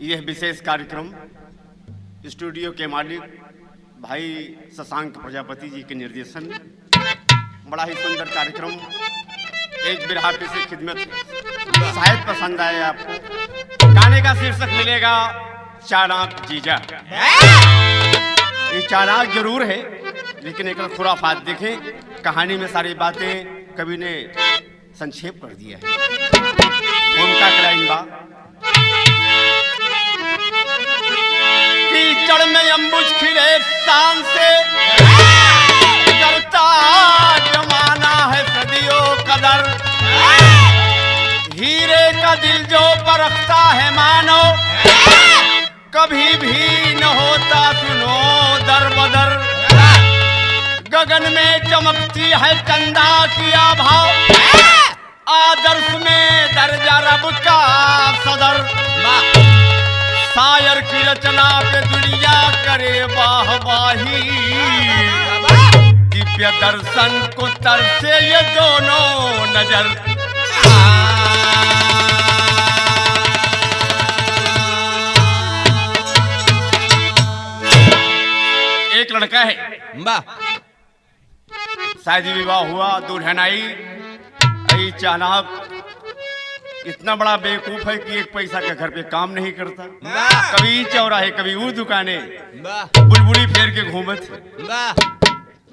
यह विशेष कार्यक्रम स्टूडियो के मालिक भाई शशांक प्रजापति जी के निर्देशन में बड़ा ही सुंदर कार्यक्रम एक बिरहा पे से खिदमत शायद पसंद आए आपको। गाने का शीर्षक मिलेगा चालाक जीजा। ये चालाक जरूर है लेकिन एक खुराफात देखें, कहानी में सारी बातें कवि ने संक्षेप कर दिया है। उनका क्लाइन बा कीचड़ में अम्बुज खिले शान से करता जमाना है सदियों कदर, हीरे का दिल जो परखता है मानो कभी भी न होता सुनो दर बदर। गगन में चमकती है चंदा की आभा, आदर्श में दर्जा रब का सदर। शायर की रचना पे दुनिया करे वाहवाही, दिव्य दर्शन को तरसे ये दोनों नजर। एक लड़का है, शादी विवाह हुआ, दुल्हन आई। चालाक इतना बड़ा बेवकूफ है कि एक पैसा के घर पे काम नहीं करता, कभी चौराहे कभी वो दुकाने बुलबुली फेर के घूमत।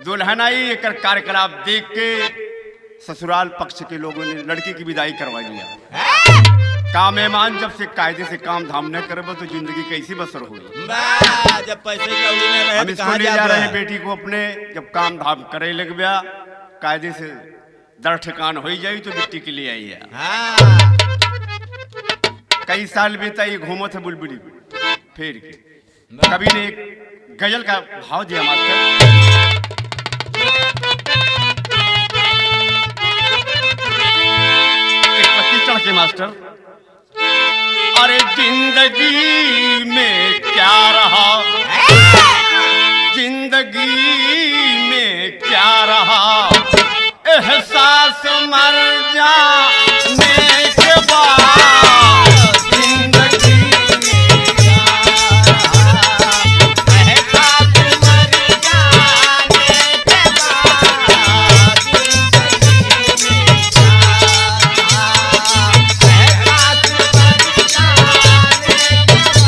दुल्हन आई, एक कार्यकलाप देख के ससुराल पक्ष के लोगों ने लड़की की विदाई करवा लिया। काम मेहमान जब से कायदे से काम धाम न करे तो जिंदगी कैसी बसर हुई। जब पैसे रहे हम इसको ले जा रहे हैं बेटी को अपने, जब काम धाम करे लग गया कायदे से दर ठिकान हो जाई तो मिट्टी के लिए आई है। कई साल बीता ये घूमत है बुलबुली फिर कभी ने एक गजल का भाव दिया मास्टर। एक पत्ती चढ़ के मास्टर, अरे जिंदगी में क्या रहा, जिंदगी में क्या रहा, एहसास मर जाने के बाद, जिंदगी में क्या रहा, एहसास मर जाने के बाद, जिंदगी में क्या रहा, एहसास मर जाने के बाद।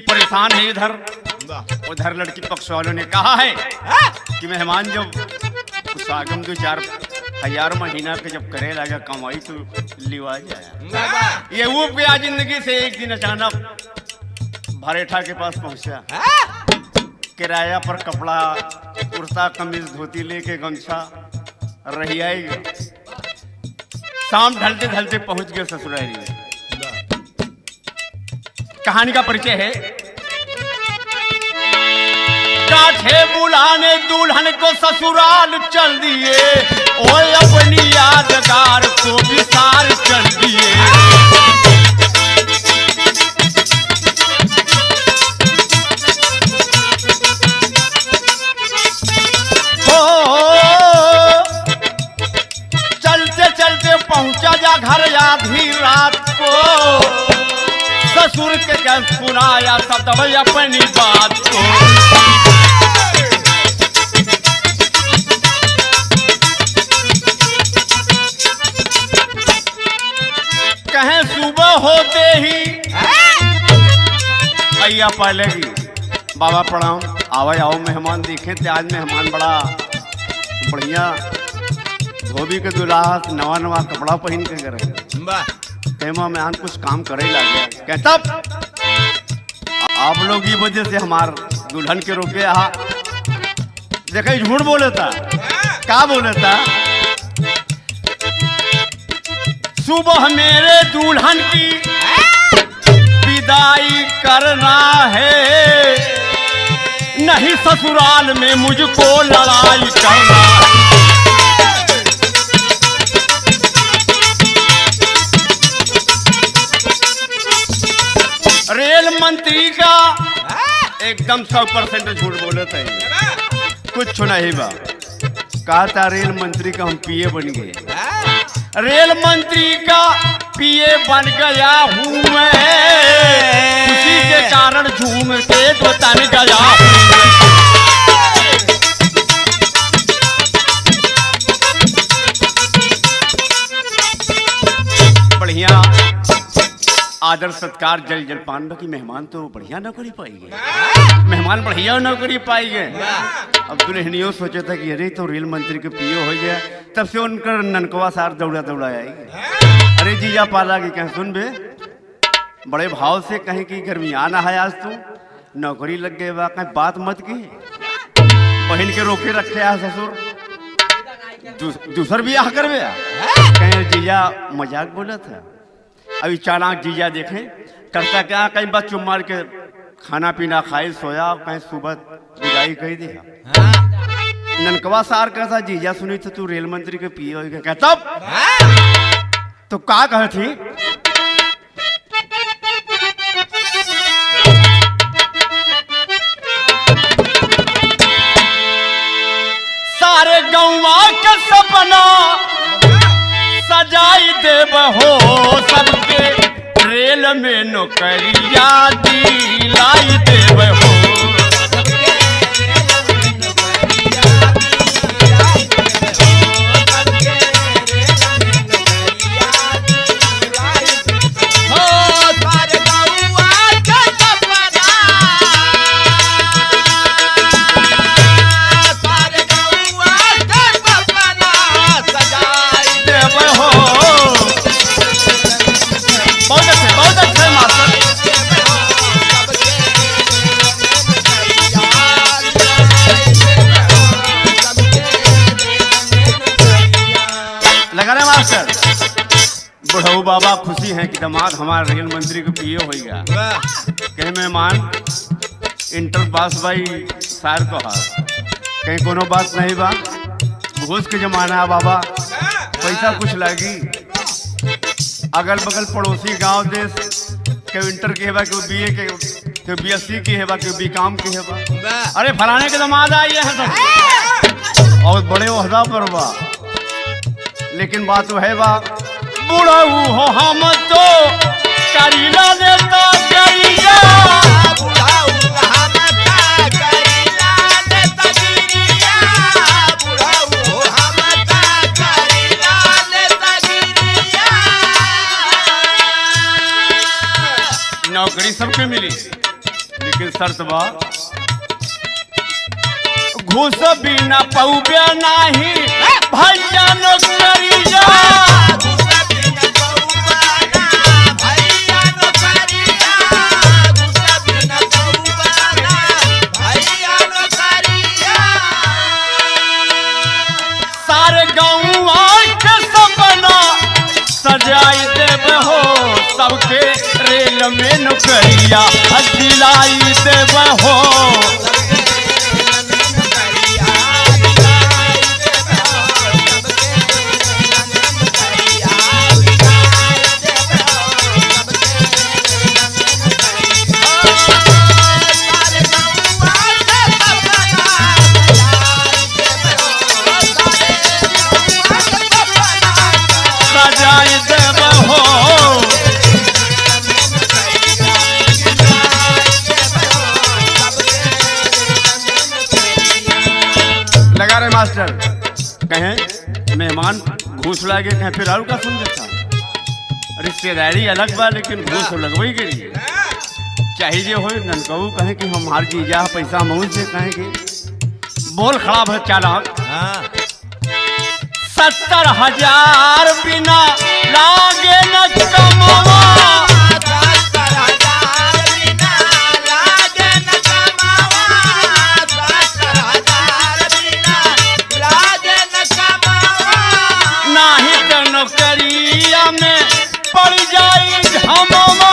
परेशान है इधर उधर, लड़की पक्ष वालों ने कहा है कि मेहमान जब कुछ आगम 2-4 महीना के जब करे लगा कमाई तो लिवा जाए। ये ऊब गया जिंदगी से। एक दिन अचानक भरेठा के पास पहुंचा, किराया पर कपड़ा कुर्ता कमीज धोती लेके गमछा रही आएगी। शाम ढलते ढलते पहुंच गए ससुराली में। कहानी का परिचय है। काठे बुलाने दुल्हन को ससुराल चल दिए, ओए अपनी यादगार को विसार चल दिए। चलते चलते पहुंचा जा घर आधी रात को, ससुर के क्या सुनाया सतब अपनी बात को। कहें सुबह होते ही भैया पहले ही बाबा प्रणाम, आओ आओ मेहमान देखे थे। आज मेहमान बड़ा बढ़िया धोबी के दुल्हा नवा नवा कपड़ा पहन के करे वाह तेमा में आन कुछ काम करे लगे कहता आप लोग की वजह से हमार दुल्हन के रोके यहाँ देखे झूठ बोले था क्या बोले था सुबह मेरे दुल्हन की विदाई करना है नहीं ससुराल में मुझको लड़ाई करना है रेल मंत्री का एकदम 100% झूठ बोले थे कुछ नहीं बा कहा था रेल मंत्री का हम पीए बन गए रेल मंत्री का पीए बन गया हूँ मैं उसी के कारण झूम के तो तन गया बढ़िया आदर सत्कार जल जलपान की मेहमान तो बढ़िया नौकरी पाएंगे मेहमान बढ़िया नौकरी पाएंगे अब दुल्हनियों सोचे था कि अरे तो रेल मंत्री के पीओ हो गया तब से उनका ननकवा सार दौड़ा दौड़ा आएगी अरे जीजा पाला की कहीं सुन बे बड़े भाव से कहीं की गर्मी आना है आज तू नौकरी लग गए बा कहीं बात मत की बहन के रोके रखे आ ससुर दूसर भी आ कर कहीं जीजा मजाक बोला था अभी चालाक जीजा देखें करता क्या कहीं बस चुम मार के खाना पीना खाए सोया कहीं सुबह विदाई कही दिया ननकवा सार कहता जीजा सुनी तो तू रेल मंत्री के पीए हो कहता तो का कहे थी सारे गौवा के सपना सजाई देव हो सबके रेल में नौकरिया दिलाई देव हो बुढ़ऊ बाबा खुशी हैं कि दामाद हमारे रेल मंत्री को पीए हो गया कहीं मेहमान इंटर पास भाई सार को हार कहीं कोनो बात नहीं बा घूस के जमाना है बाबा पैसा कुछ लगी अगल बगल पड़ोसी गांव देश के इंटर के हेबा के बीए के बीएससी की हेबा के बीकॉम की हेबा अरे फलाने के दामाद आइए हैं सब और बड़े ओहदा पर बा लेकिन बात तो है बा बुढ़ऊ हो हम तो करीला देता करिया बुढ़ऊ हम तो करीला देता गिरिया बुढ़ऊ हो हम तो करीला देता गिरिया नौकरी सबके मिली लेकिन शर्त बा घूस बिना पौबे नाही भैया नौकरिया सजाई देव हो सबके रेल में नौकरिया दिलाई देव हो मास्टर कहें मेहमान घूस लागे कहें फिर और का सुन देता रिश्तेदारी अलग बा लेकिन घूस लगवाई के लिए चाहिए हो ननकऊ कहें कि हमार जीजा पैसा मऊज से कहें कि बोल खराब है चालाक 70,000 बिना लागे न कमावा। नाही तो नौकरिया में पड़ जाई झमवा।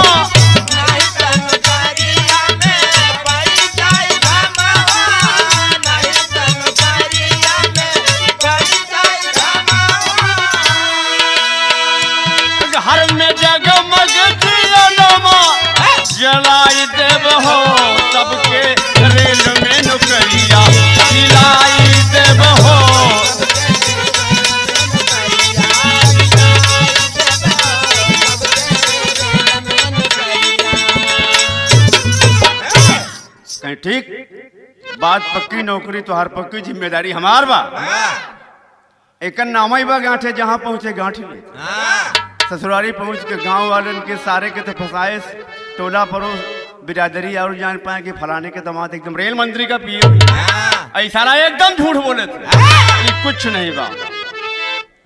घर में जगमग दियनमा जलाई देव हो, सबके रेल में नौकरिया दिलाई देव हो। कहीं ठीक बात पक्की, नौकरी तो हर पक्की, जिम्मेदारी हमार बा। एक नामा ही बा गांठे, जहां पहुंचे गांठी ले। ससुरारी पहुंच के गांव वालन के सारे के तो फसाए, टोला पड़ोस बिरादरी और जान पाए कि फलाने के दामाद एकदम रेल मंत्री का पिए ऐसा एकदम झूठ बोले थे। कुछ नहीं बा।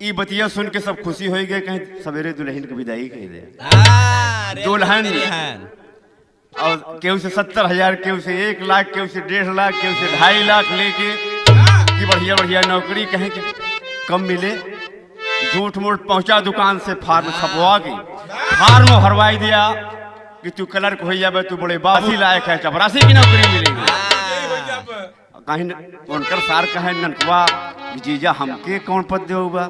ई बतिया सुन के सब खुशी हो गए। कहीं सवेरे दुल्हन की विदाई कह दे। दुल्हन और केहू से 70,000, केहू से 1 लाख, केहू से 1.5 लाख, केहू से 2.5 लाख लेके कि बढ़िया बढ़िया नौकरी कहें कि कम मिले। झूठ मूठ पहुंचा दुकान से, फार्म छपवा के फार्म भरवाई दिया कि तू क्लर्क हो जाए, तू बड़े बाबू लायक है, चपरासी की नौकरी मिलेगी। कहीं उनकर सार कहे ननकवा जीजा हमके कौन पद दे होगा,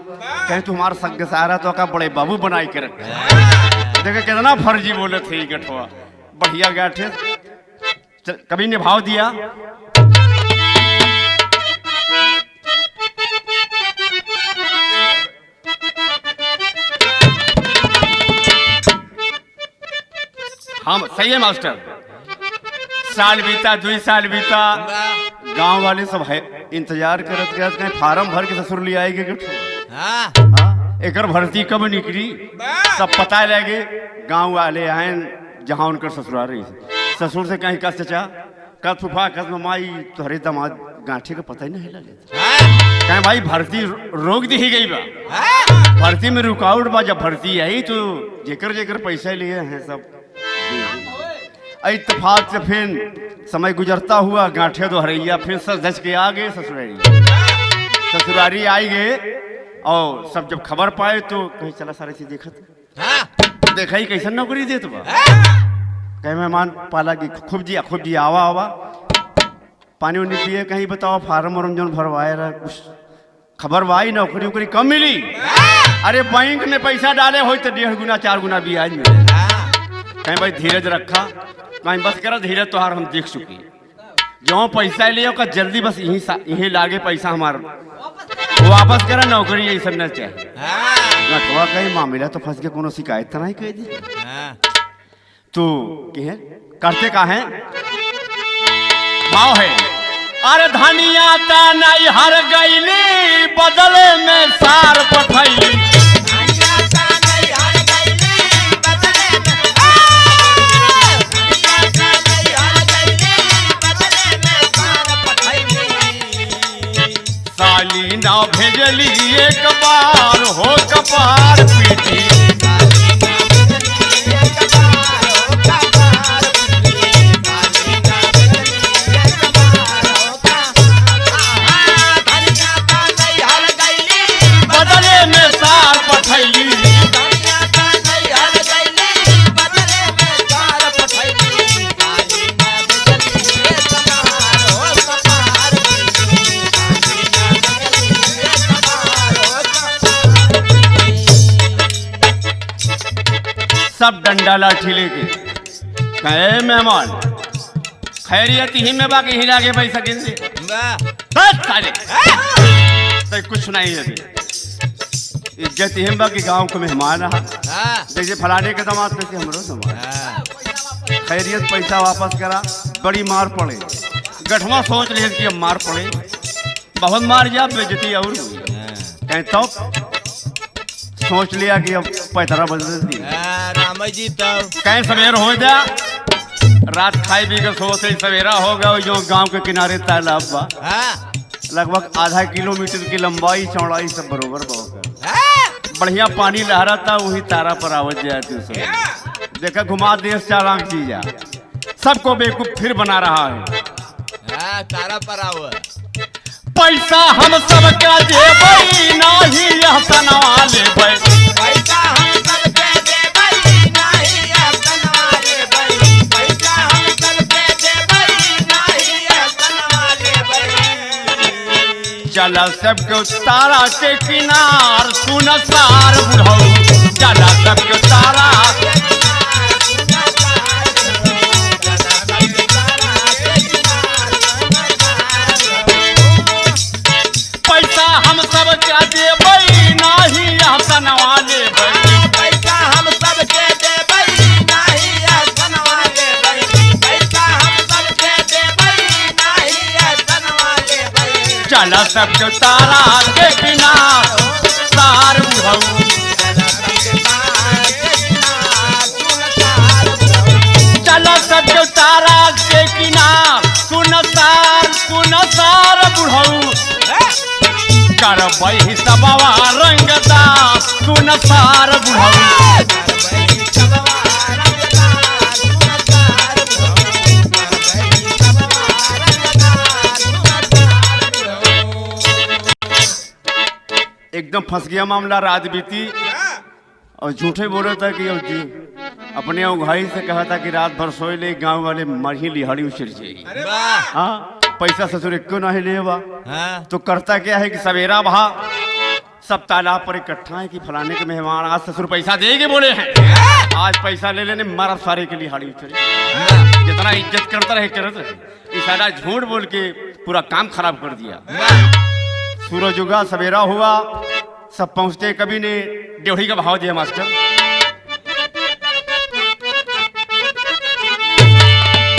कहीं तू हमारा सग सारा तो का बड़े बाबू बनाई के रखे। देखे कितना फर्जी बोले थे गठवा। बढ़िया गाठे कभी निभाव दिया। हम सही है मास्टर। साल बीता, 2 साल बीता, गांव वाले सब है इंतजार करत करत कहीं फार्म भर के ससुर ले आएगे। एक भर्ती कब निकली सब पता लगे। गांव वाले आए जहां उनकर ससुराल रही, ससुर से कहीं कस चचा, कस फूफा, कस माई, तुम्हारे दामाद गांठे का पता ही नहीं लगे। कहीं भाई भर्ती रोक दी ही गई बा, भर्ती में रुकावट बा। जब भर्ती आई तो जेकर जेकर पैसा लिए हैं सब इत्तेफाक से फिर समय गुजरता हुआ गांठे दोहरैया फिर सच धज के आ गए ससुरारी। ससुरारी आई गए और सब जब खबर पाए तो कहीं चला सारे चीज देखा ही कैसे नौकरी दे। तो कहीं मेहमान पाला कि खूब जी आवा आवा, पानी उनी पिए, कहीं बताओ फार्म वार्म जो भरवाए रहा कुछ खबर वाई, नौकरी उकरी कम मिली। अरे बैंक में पैसा डाले हो तो 1.5 गुना 4 गुना ब्याज मिले। कहीं भाई धीरज रखा, कहीं बस करा धीरज तोहार हम देख चुकी। जो पैसा लियो का जल्दी बस यही लागे पैसा हमारा वापस करा, नौकरी यही सब न चाहिए। नटवा कहीं मामला तो फंस के कोनो शिकायत तो नहीं कह दी। तो करते का है भाव है। अरे धनिया ता नहीं हर गईली, बदले में सार पठैली। साली ना भेजली एक बार हो कपार पीटी। बदले में सार पठैली। सब डंडा लाठी लेके कहे मेहमान खैरियत ही में बाकी हिला के पैसा गिन दे। तो कुछ नहीं है, इज्जत ही बाकी गांव को मेहमान रहा। जैसे फलाने के दामाद पे हमरो दामाद खैरियत पैसा वापस करा, बड़ी मार पड़े। गठवा सोच लिए कि अब मार पड़े, बहुत मार जा बेइज्जती और कहीं तो सोच लिया कि अब पैतरा बदल दी। जी तब कहीं सवेर हो जा, रात खाई पी के सोते सवेरा हो गया। जो गांव के किनारे तालाब बा, लगभग आधा किलोमीटर की लंबाई चौड़ाई सब बरोबर बहुत हाँ? बढ़िया पानी लहरा था वही तारा पर आवत जाती उसमें देखा घुमा देश चालाक चीजा सबको बेवकूफ फिर बना रहा है। हाँ, तारा पर आओ। पैसा हम सबका देबै नाही यह सनवा लेबै। पैसा हम सबके देबै नाही यह सनवा लेबै। पैसा हम सबके देबै नाही यह सनवा लेबै। चला सबके तारा के किनार सुन सार बुढ़ऊ चला सबके तारा पैसा हम सबके देबै नाही यह सनवा लेबै। पैसा हम सबके देबै नाही यह सनवा लेबै। पैसा हम सबके देबै नाही यह सनवा लेबै। चला सबके तारा के किनार सार बुढ़ऊ चला सबके तारा के किनार सुन सार बुढ़ऊ करबै सबवा रंगदार सुन सार बुढ़ऊ। एकदम फंस गया मामला रात बीती और झूठे बोल रहा था कि जी अपने भाई से कहा था कि रात भर सोए ले गांव वाले मरही लिहाड़ी उछल जाएगी। हाँ पैसा ससुर क्यों नहीं ले तो करता क्या है कि सवेरा भा सब तालाब पर इकट्ठा है कि फलाने के मेहमान आज ससुर पैसा देंगे बोले हैं आज पैसा ले लेने मारा सारे के लिहाड़ी उछली जितना इज्जत करता रहे करत रहे इस सारा झूठ बोल के पूरा काम खराब कर दिया। सूरज उगा सवेरा हुआ सब पहुंचते कभी ने ड्योढ़ी का भाव दिया मास्टर।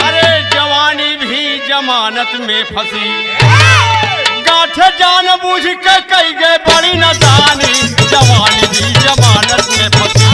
अरे जवानी भी जमानत में फंसी गांठ जान बूझ के कई गए बड़ी नदानी जवानी भी जमानत में फंसी।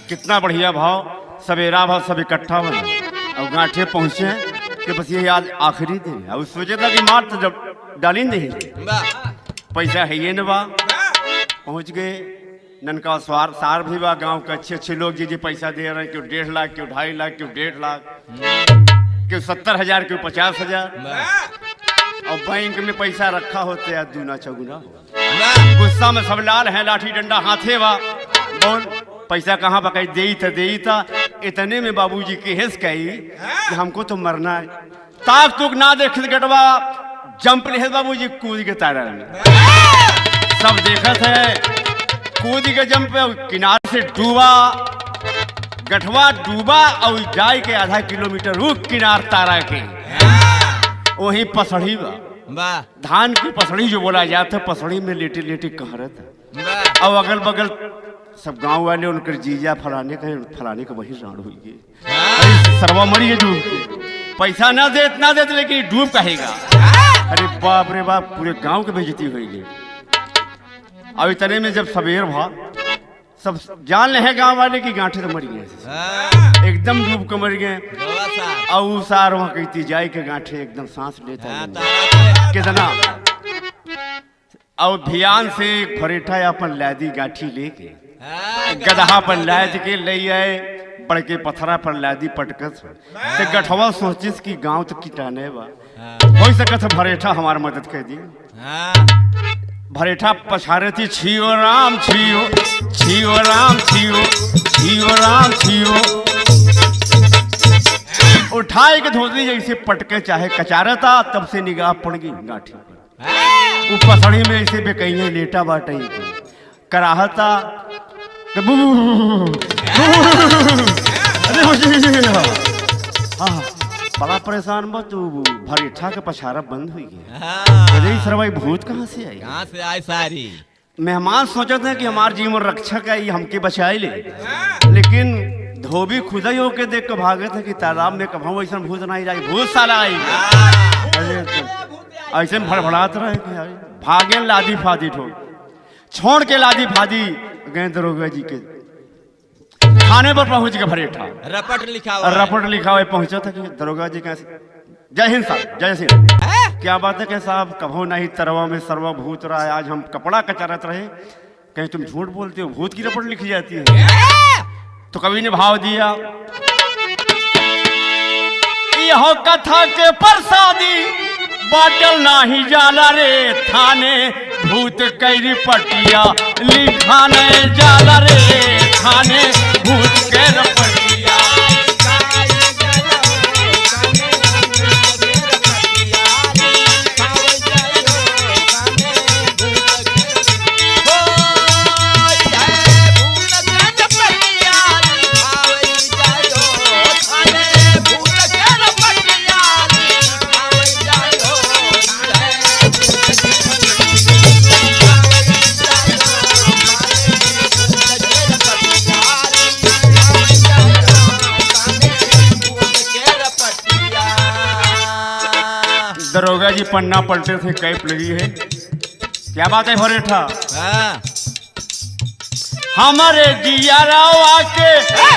कितना बढ़िया भाव सवेरा भाव सब इकट्ठा बने और गांठे पहुंचे कि बस ये आज आखिरी दिन है। उस सोचे था कि मार तो जब डाली नहीं पैसा है ये न बा पहुंच गए ननका स्वार सार भी बा गांव के अच्छे अच्छे लोग जी पैसा दे रहे हैं क्यों 1.5 लाख क्यों 2.5 लाख क्यों 1.5 लाख क्यों 70,000 क्यों 50,000 और बैंक में पैसा रखा होते है दूना चौगुना। गुस्सा में सब लाल है लाठी डंडा हाथे बा बोल पैसा कहाँ बकाई दे था इतने में बाबूजी के हेस कही कि हमको तो मरना है ताक तुक ना देख गटवा जंप ले बाबूजी कूद के तारा में सब देखत है कूद के जंप किनारे से डूबा गठवा डूबा और जाए के आधा किलोमीटर रुक किनार तारा के वही पसड़ी बा धान की पसड़ी जो बोला जाता पसड़ी में लेटे लेटे कहरत और अगल बगल सब गांव वाले उनकर जीजा फलाने का वही राण हुई है सरवा मरी है डूब के पैसा ना दे लेकिन डूब कहेगा। अरे बाप रे बाप पूरे गांव के बेइज्जती हुई है। अब इतने में जब सवेर भा सब जान ले हैं गांव वाले की गांठे तो मर गए एकदम डूब के मर गए और सार वहां कहती जाए के गांठे एकदम सांस लेता है कितना और ध्यान से फरेठा अपन लादी गाठी लेके गदहा पर लाद के ले आए पड़ के पथरा पर लादी पटकस तो गठवा सोचिस की गांव तक कीटाने बा हो सकत भरेठा हमार मदद कर दी। भरेठा पछारे थी छियो राम छियो छियो राम छियो छियो राम छियो उठाए के धोती जैसे पटके चाहे कचारता तब से निगाह पड़ गई गाठी पर वो पसड़ी में ऐसे बेकैया लेटा बाटे कराहता हाँ, बड़ा परेशान बा तू भरेठा के पछारा बंद हुई गया। हाँ। अरे सरवाई भूत कहाँ से आई? कहाँ से आए सारी? मेहमान सोचते हैं कि हमार जीवन रक्षक है, ये हमके बचाए ले, लेकिन धोबी खुदा ही होके देख के भागत है कि तालाब में कभाऊ ऐसा भूत नहीं जाए, भूत साला आई। अरे तो ऐसे में भड़भड़ात रहे कि यार भागे लादी फादी ठो छोड़ के लादी फादी गए दरोगा जी के थाने पर पहुंच के भरेठा रपट लिखा हुआ है। रपट लिखा हुआ पहुंचा था कि दरोगा जी कैसे। जय हिंद साहब, जय सिंह। हैं? क्या बात है कि साहब कभो नहीं तरवा में सर्वा भूत रहा है, आज हम कपड़ा कचरत रहे, कहीं तुम झूठ बोलते हो, भूत की रपट लिखी जाती है। हैं? तो कवि ने भाव दिया, यह कथा के प्रसादी बाटल नाही जाला रे, थाने भूत कैरी पटिया लिखा नहीं जाला रे, थाने भूत के रपटिया। दरोगा जी पन्ना पलटे थे, कैप लगी है। क्या बात है भरेठा? हाँ। हमारे दिया राव आके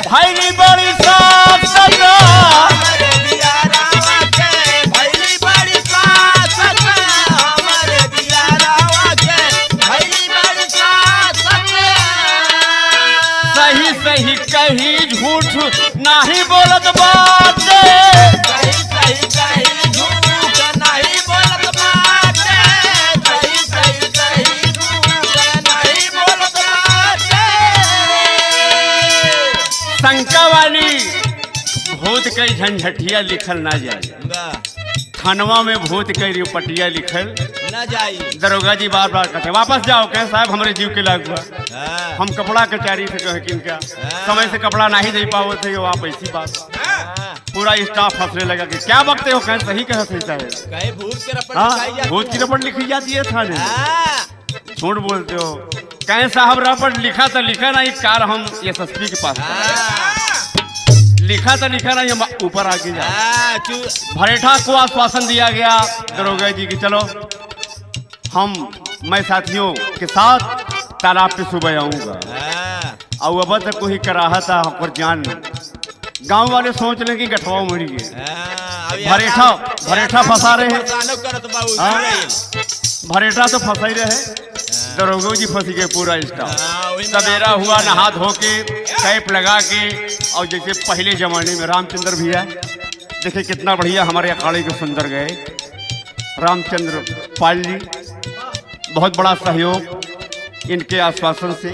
भाई बड़ी साथ सजा, हमारे दिया रावा के भैली बड़ी साथ सजा, हमारे दिया रावा के भैली बड़ी साथ सजा। सही सही कही झूठ नाही बोलत बाटे, सही सही कही झूठ नहीं बोलत बाटे, सही सही कही झूठ नहीं बोलत बाटे। शंका वाली भूत कई झंझटिया लिखल ना जाए, थानवा में भूत कई रिपटिया लिखल न जाई। दरोगा जी बार बार कहते वापस जाओ, कहे साहब हमारे जीव के लाग हुआ, हाँ। हम कपड़ा कचारी थे कहे किनका समय से कपड़ा नहीं दे पाओ थे, आप ऐसी बात। हाँ। पूरा स्टाफ हंसने लगा कि क्या बकते हो, कहे सही कहे सही है। कहीं भूत के रपट हाँ, दिखाई जाती भूत की है। रपट लिखी जाती है थाने में। हाँ। झूठ बोलते हो, कहे साहब रपट लिखा तो लिखा नहीं, कार हम एसएसपी के पास हाँ। लिखा तो लिखा नहीं, हम ऊपर आगे जा। हाँ, भरेठा को आश्वासन दिया गया दरोगा जी की चलो मैं साथियों के साथ तालाब पे सुबह आऊंगा। हाँ। और अब तक कोई कराहा था और जान गांव वाले सोच लें कि गठवा मरी गए। हाँ, अभी भरेठा फंसा रहे हैं। परेशानो करत बा उ हाँ। रही। भरेठा तो फंसा ही रहे, दरोगा जी फंस गए पूरा स्टाफ। हाँ, वही में सवेरा हुआ, नहा धो के कैप लगा के, और जैसे पहले जमाने में रामचंद्र भैया देखिए कितना बढ़िया हमारे अखाड़े के सुंदर गए, रामचंद्र पाल जी बहुत बड़ा सहयोग इनके आश्वासन से,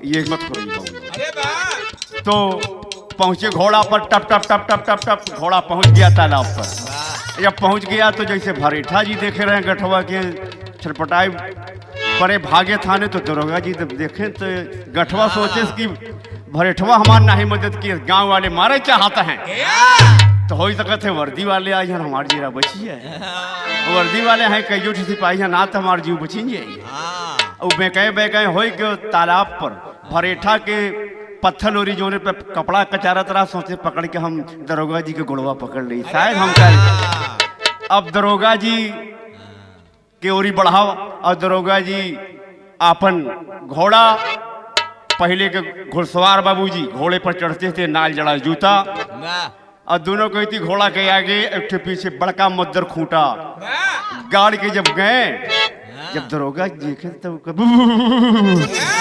ये मत करिए अरे बा। तो पहुंचे घोड़ा पर, टप टप टप टप टप टप घोड़ा पहुंच गया तालाब पर। जब पहुंच गया तो जैसे भरेठा जी देखे रहे गठवा के छटपटाई परे भागे थाने, तो दरोगा जी जब देखे तो गठवा सोचे कि भरेठवा हमार नहीं मदद की, गांव वाले मारे चाहते हैं, तो हो सकत है वर्दी वाले आई हैं हमारी जीरा बची है। वर्दी वाले हैं कई सिपाही हैं ना, तो हमारे जीव बची जाइए। और बेकए हो के तालाब पर भरेठा के पत्थर ओरी जोने पे कपड़ा कचारत रहा, सोचे पकड़ के हम दरोगा जी के गुड़वा पकड़ ली, शायद हम कर। अब दरोगा जी के ओरी बढ़ावा, और दरोगा जी आपन घोड़ा, पहले के घुड़सवार बाबूजी घोड़े पर चढ़ते थे, नाल जड़ा जूता, और दोनों कहती घोड़ा के आगे एक पीछे बड़का मद्दर खूंटा गाड़ के जब गए, जब दरोगा देखे तो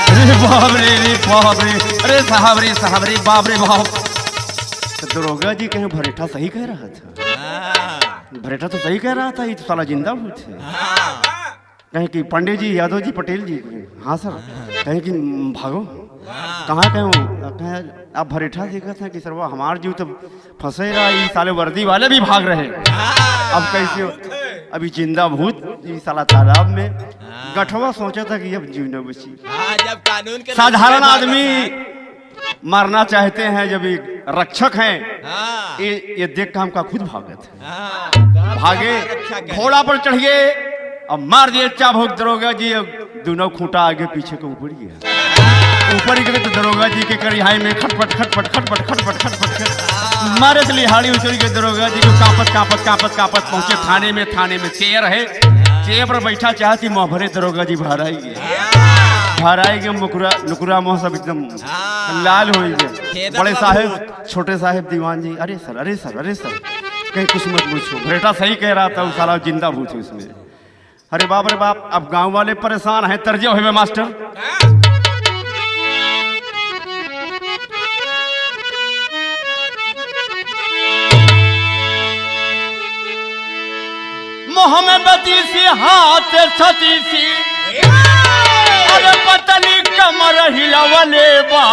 अरे बाप रे, अरे साहब रे बाप रे बाप। तो दरोगा जी कहीं भरेठा सही कह रहा था, भरेठा तो सही कह रहा था, ये तो साला जिंदा भूत है। कहीं कि पंडित जी, यादव जी, पटेल जी, हाँ सर, कहीं कि भागो, कहाँ कहीं आप भरेठा देखा था कि सरवा हमार जीव तो फंसे रहा, ये साले वर्दी वाले भी भाग रहे, अब कैसे हो? अभी जिंदा भूत ये साला तालाब में। गठवा सोचा था कि अब जीव न बची। जब कानून के साधारण आदमी मारना चाहते हैं, जब ये रक्षक हैं, हाँ, ये देख के हमका खुद भागे थे। हाँ, भागे, अच्छा कहे। घोड़ा पर चढ़ गए और मार दिए चाबुक दरोगा जी। अब दोनों खूंटा आगे पीछे को ऊपर गया। ऊपर गए तो दरोगा जी के करिहाई में खटपट खटपट खटपट खटपट खटपट मारे से लिहाड़ी उछल के दरोगा जी को कांपत कांपत कांपत कांपत पहुंचे थाने में। थाने में चेयर है, चेयर पर बैठा चाहती मुँह भरे दरोगा जी बाहर आएगी। बाहर आएगी नुकुरा मुँह सब एकदम लाल हो गए। बड़े साहेब, छोटे साहेब दीवान जी, अरे सर अरे सर अरे सर, कहीं कुछ मत पूछो, बेटा सही कह रहा था, वो साला जिंदा भूत है उसमें। अरे बाप रे बाप, अब गांव वाले परेशान हैं, तर्जे हुए मास्टर। मोह में बती सी हाथ छती सी, अरे पतली कमर हिलवले बा।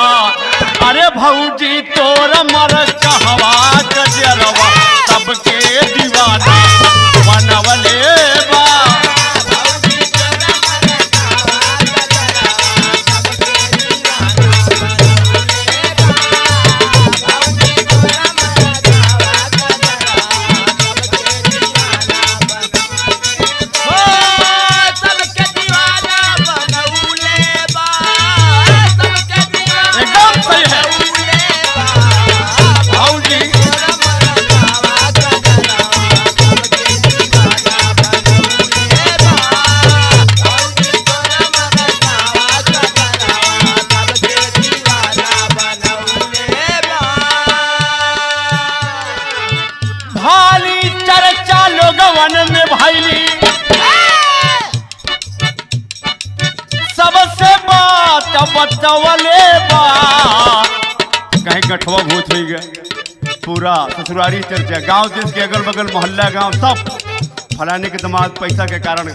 अरे भौजी तोर मर कहवा गजरवा, सबके दीवाना बनवले बा। बतवले बा, कहीं गठवा भूत हो गया। पूरा ससुरारी चर्चा, गांव देश के अगल बगल मोहल्ला गांव सब फलाने के दामाद पैसा के कारण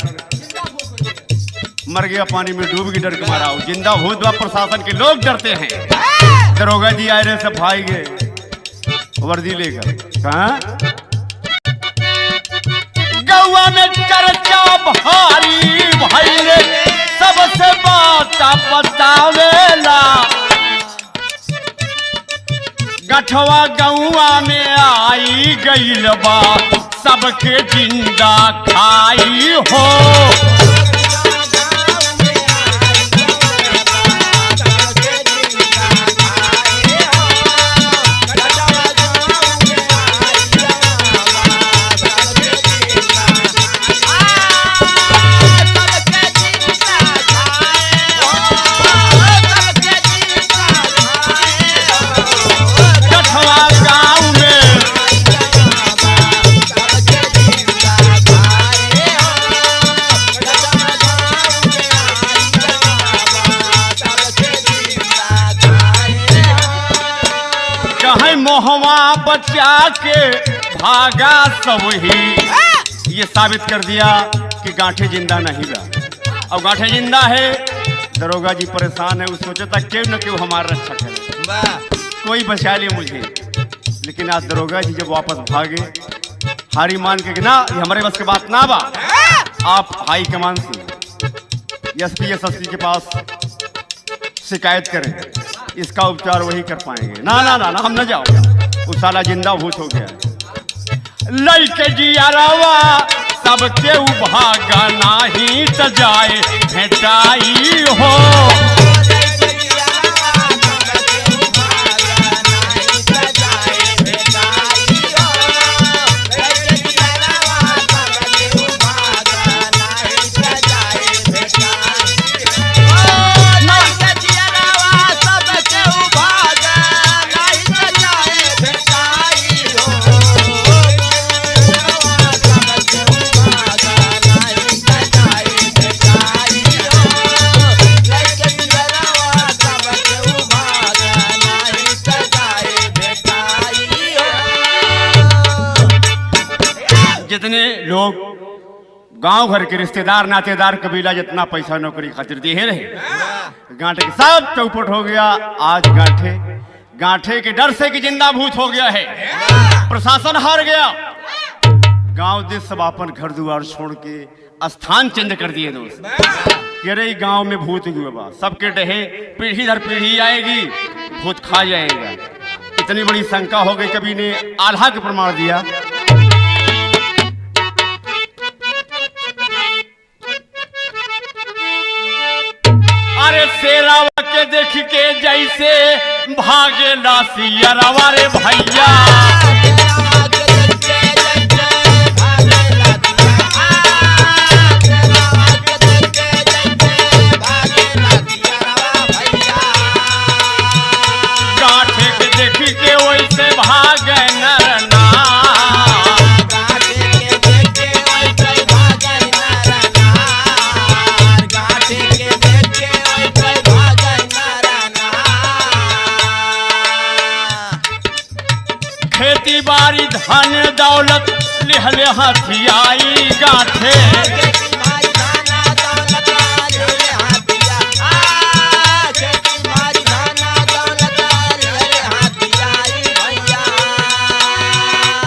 मर गया, पानी में डूब के डर के मारा। जिंदा भूत बा, प्रशासन के लोग डरते हैं। दरोगा जी आए रहे, सब भाई गए वर्दी लेकर। कहाँ गौवा में चर्चा भारी भाई रे, सबसे बात बतावेला। गठवा गौवा में आई गईल बा, सबके जिंदा खाई हो। मोहवा बचा के भागा सब ही, ये साबित कर दिया कि गांठे जिंदा नहीं रहा। अब गांठे जिंदा है, दरोगा जी परेशान है। वो सोचता क्यों न क्यों हमारा रक्षा करे, कोई बचा ले मुझे। लेकिन आज दरोगा जी जब वापस भागे, हारी मान के ना ये हमारे बस के बात ना बा, आप हाई कमान से एसपी एसएसपी के पास शिकायत करें, इसका उपचार वही कर पाएंगे। ना ना ना ना, हम न जाओगे, वो साला जिंदा भूत हो गया। लड़के जियारावा सबके भागा नाही सजाए भेटाई हो। जितने लोग गांव घर के रिश्तेदार नातेदार कबीला जितना पैसा नौकरी खातिर दिए रहे, गांठे के सब चौपट हो गया। आज गांठे के डर से कि जिंदा भूत हो गया है, प्रशासन हार गया। गांव देश सब अपन घर द्वार छोड़ के स्थान चेंज कर दिए दोस्त। ये गांव में भूत हुआ बा, सबके डहे पीढ़ी दर पीढ़ी आएगी, खुद खा जाएगा। इतनी बड़ी शंका हो गई, कवि ने आल्हा के प्रमाण दिया। अरे शेरावा के देख के जैसे भागे लासियरवा रे भैया, गाठे के देख के वैसे भागे नरना, खेती बाड़ी धन दौलत लिहले हथियाई गाठे,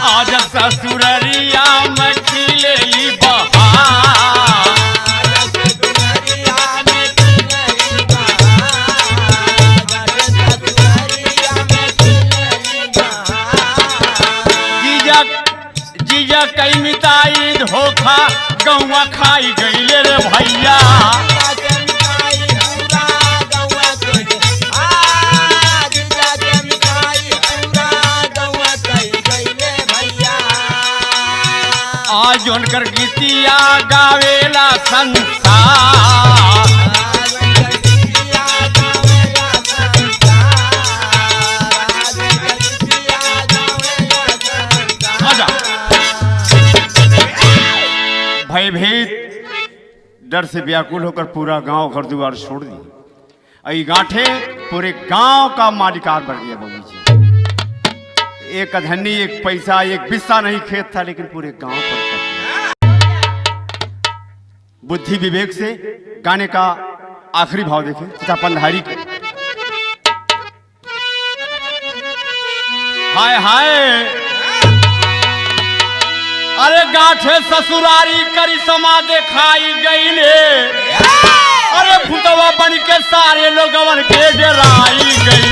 आज ससुररिया में खिलेली बहार, जीजा कई मिताई धोखा गौवा खाई गईले रे भैया, आज उनकर गीतिया गावेला संसार, भयभीत डर से व्याकुल होकर पूरा गांव घर द्वार छोड़ दिया। आई गांठे पूरे गांव का मालिकार बन गया बाबू जी। एक अधन्नी, एक पैसा, एक बिस्सा नहीं खेत था, लेकिन पूरे गांव पर बुद्धि विवेक से गाने का आखिरी भाव देखें तथा पंधारी के। हाय हाय अरे गाठे ससुरारी करिश्मा दिखाई गईले, अरे भूतवा बन के सारे लोगवन के डराई गई,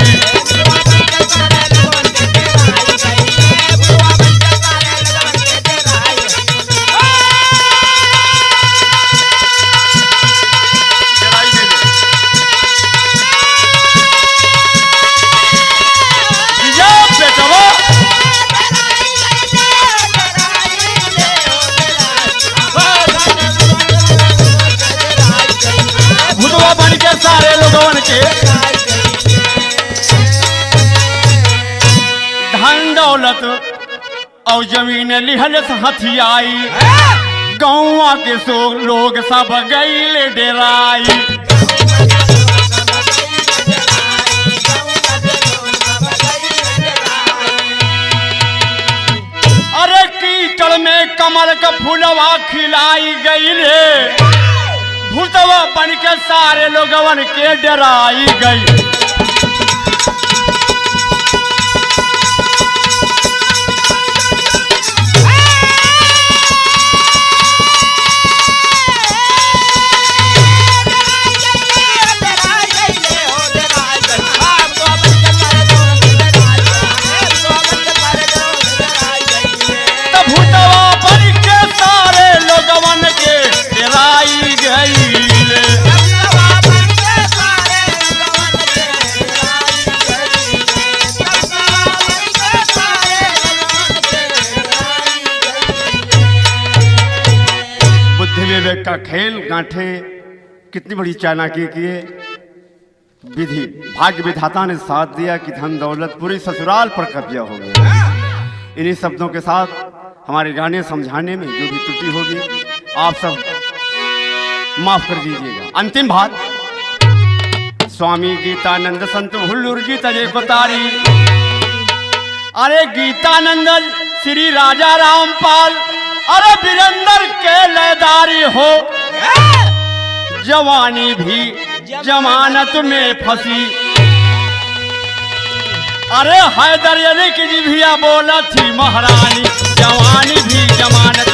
सारे लोगों के धन दौलत और जमीन लिहल हथियाई, गौवा के सो लोग सब गईले डेराई, अरे कीचड़ में कमल का फूलवा खिलाई गईले, भूतवा बन के सारे लोगवन के डराई गई, का खेल गांठे कितनी बड़ी चालाकी किए। विधि भाग्य विधाता ने साथ दिया कि धन दौलत पूरी ससुराल पर कब्जा हो गया। इन्हीं शब्दों के साथ हमारे गाने समझाने में जो भी त्रुटि होगी आप सब माफ कर दीजिएगा। अंतिम भाग स्वामी गीतानंद संत हुल्लूर जी तजे को तारी। अरे गीतानंद श्री राजा रामपाल, अरे वीरेंद्र के लयदारी हो, जवानी भी जमानत में फंसी। अरे हैदर अली की जिभिया बोला थी महारानी, जवानी भी जमानत